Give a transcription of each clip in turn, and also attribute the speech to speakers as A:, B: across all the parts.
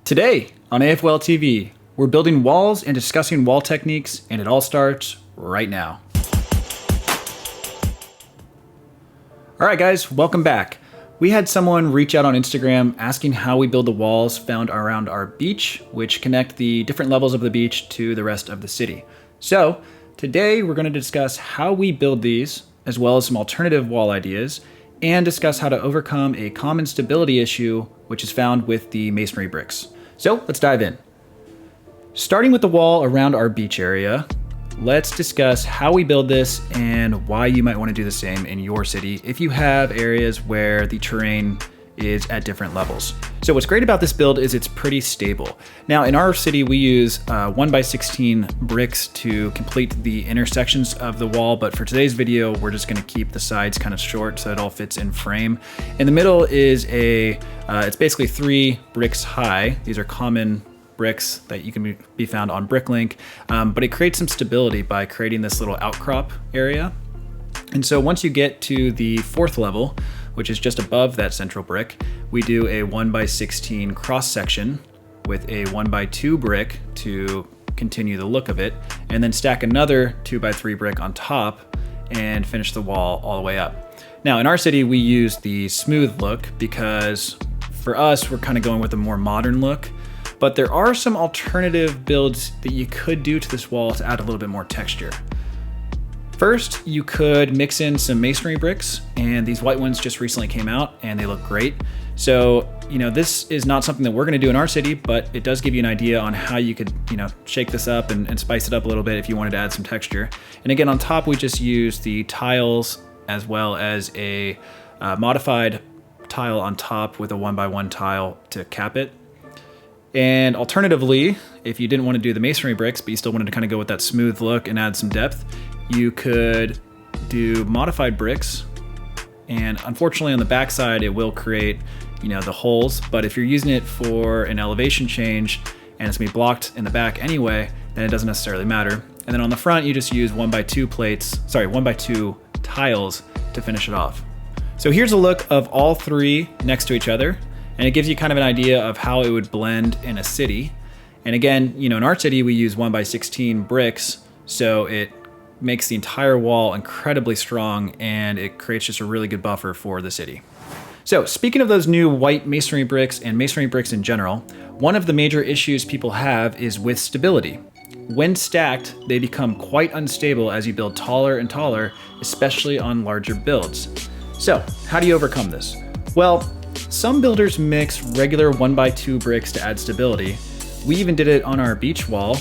A: Today on AFOL TV, we're building walls and discussing wall techniques, and it all starts right now. All right, guys, welcome back. We had someone reach out on Instagram asking how we build the walls found around our beach, which connect the different levels of the beach to the rest of the city. So today we're going to discuss how we build these, as well as some alternative wall ideas, and discuss how to overcome a common stability issue, which is found with the masonry bricks. So let's dive in. Starting with the wall around our beach area, let's discuss how we build this and why you might want to do the same in your city if you have areas where the terrain is at different levels. So what's great about this build is it's pretty stable. Now in our city, we use 1x16 bricks to complete the intersections of the wall, but for today's video, we're just gonna keep the sides kind of short so it all fits in frame. In the middle is it's basically 3 bricks high. These are common bricks that you can be found on Bricklink, but it creates some stability by creating this little outcrop area. And so once you get to the 4th level, which is just above that central brick, we do a 1x16 cross section with a 1x2 brick to continue the look of it, and then stack another 2x3 brick on top and finish the wall all the way up. Now in our city, we use the smooth look because for us, we're kind of going with a more modern look, but there are some alternative builds that you could do to this wall to add a little bit more texture. First, you could mix in some masonry bricks, and these white ones just recently came out and they look great. So, this is not something that we're gonna do in our city, but it does give you an idea on how you could, shake this up and spice it up a little bit if you wanted to add some texture. And again, on top, we just use the tiles as well as a modified tile on top with a 1x1 tile to cap it. And alternatively, if you didn't want to do the masonry bricks, but you still wanted to kind of go with that smooth look and add some depth, you could do modified bricks. And unfortunately on the backside, it will create, the holes. But if you're using it for an elevation change and it's gonna be blocked in the back anyway, then it doesn't necessarily matter. And then on the front, you just use 1x2 tiles to finish it off. So here's a look of all 3 next to each other. And it gives you kind of an idea of how it would blend in a city. And again, in our city, we use 1x16 bricks, so it makes the entire wall incredibly strong and it creates just a really good buffer for the city. So speaking of those new white masonry bricks and masonry bricks in general, one of the major issues people have is with stability. When stacked, they become quite unstable as you build taller and taller, especially on larger builds. So how do you overcome this? Well, some builders mix regular 1x2 bricks to add stability. We even did it on our beach wall,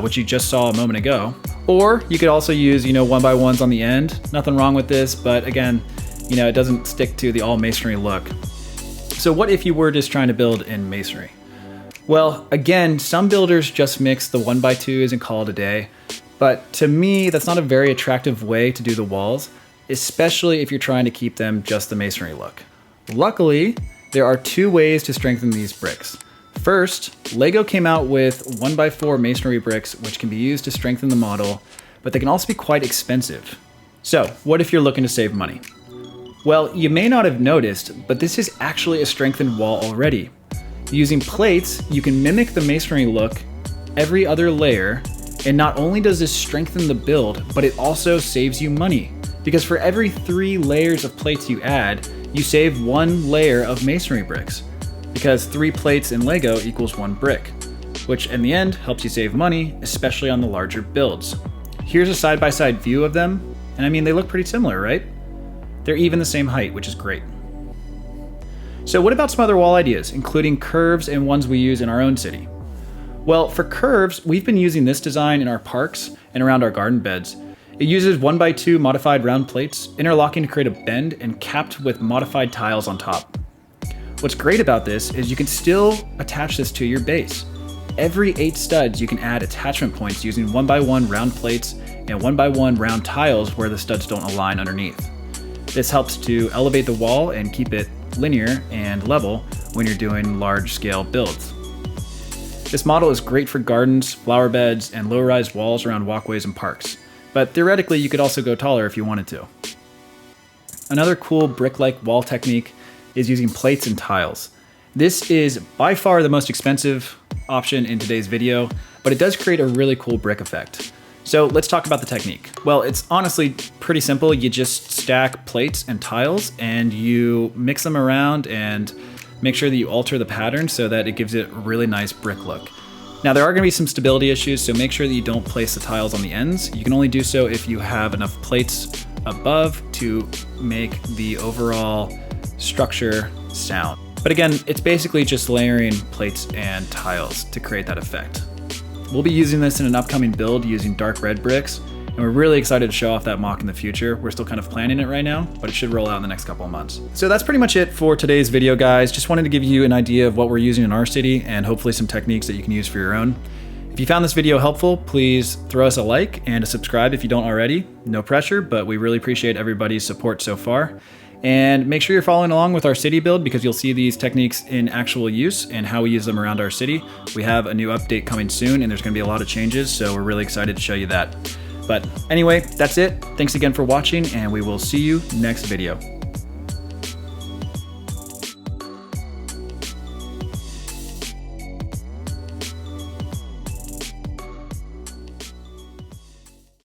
A: which you just saw a moment ago. Or you could also use, 1x1s on the end. Nothing wrong with this, but again, it doesn't stick to the all masonry look. So what if you were just trying to build in masonry? Well, again, some builders just mix the 1x2s and call it a day. But to me, that's not a very attractive way to do the walls, especially if you're trying to keep them just the masonry look. Luckily, there are 2 ways to strengthen these bricks. First, LEGO came out with 1x4 masonry bricks, which can be used to strengthen the model, but they can also be quite expensive. So, what if you're looking to save money? Well, you may not have noticed, but this is actually a strengthened wall already. Using plates, you can mimic the masonry look every other layer, and not only does this strengthen the build, but it also saves you money. Because for every 3 layers of plates you add, you save 1 layer of masonry bricks. Because 3 plates in LEGO equals 1 brick, which in the end helps you save money, especially on the larger builds. Here's a side-by-side view of them, and they look pretty similar, right? They're even the same height, which is great. So what about some other wall ideas, including curves and ones we use in our own city? Well, for curves, we've been using this design in our parks and around our garden beds. It uses 1x2 modified round plates, interlocking to create a bend and capped with modified tiles on top. What's great about this is you can still attach this to your base. Every 8 studs, you can add attachment points using 1x1 round plates and 1x1 round tiles where the studs don't align underneath. This helps to elevate the wall and keep it linear and level when you're doing large scale builds. This model is great for gardens, flower beds, and low-rise walls around walkways and parks. But theoretically, you could also go taller if you wanted to. Another cool brick-like wall technique is using plates and tiles. This is by far the most expensive option in today's video, but it does create a really cool brick effect. So let's talk about the technique. Well, it's honestly pretty simple. You just stack plates and tiles and you mix them around and make sure that you alter the pattern so that it gives it a really nice brick look. Now there are gonna be some stability issues, so make sure that you don't place the tiles on the ends. You can only do so if you have enough plates above to make the overall structure sound. But again, it's basically just layering plates and tiles to create that effect. We'll be using this in an upcoming build using dark red bricks, and we're really excited to show off that mock in the future. We're still kind of planning it right now, but it should roll out in the next couple of months. So that's pretty much it for today's video, guys. Just wanted to give you an idea of what we're using in our city and hopefully some techniques that you can use for your own. If you found this video helpful, please throw us a like and a subscribe if you don't already. No pressure, but we really appreciate everybody's support so far. And make sure you're following along with our city build because you'll see these techniques in actual use and how we use them around our city. We have a new update coming soon and there's going to be a lot of changes, so we're really excited to show you that. But anyway, that's it. Thanks again for watching and we will see you next video.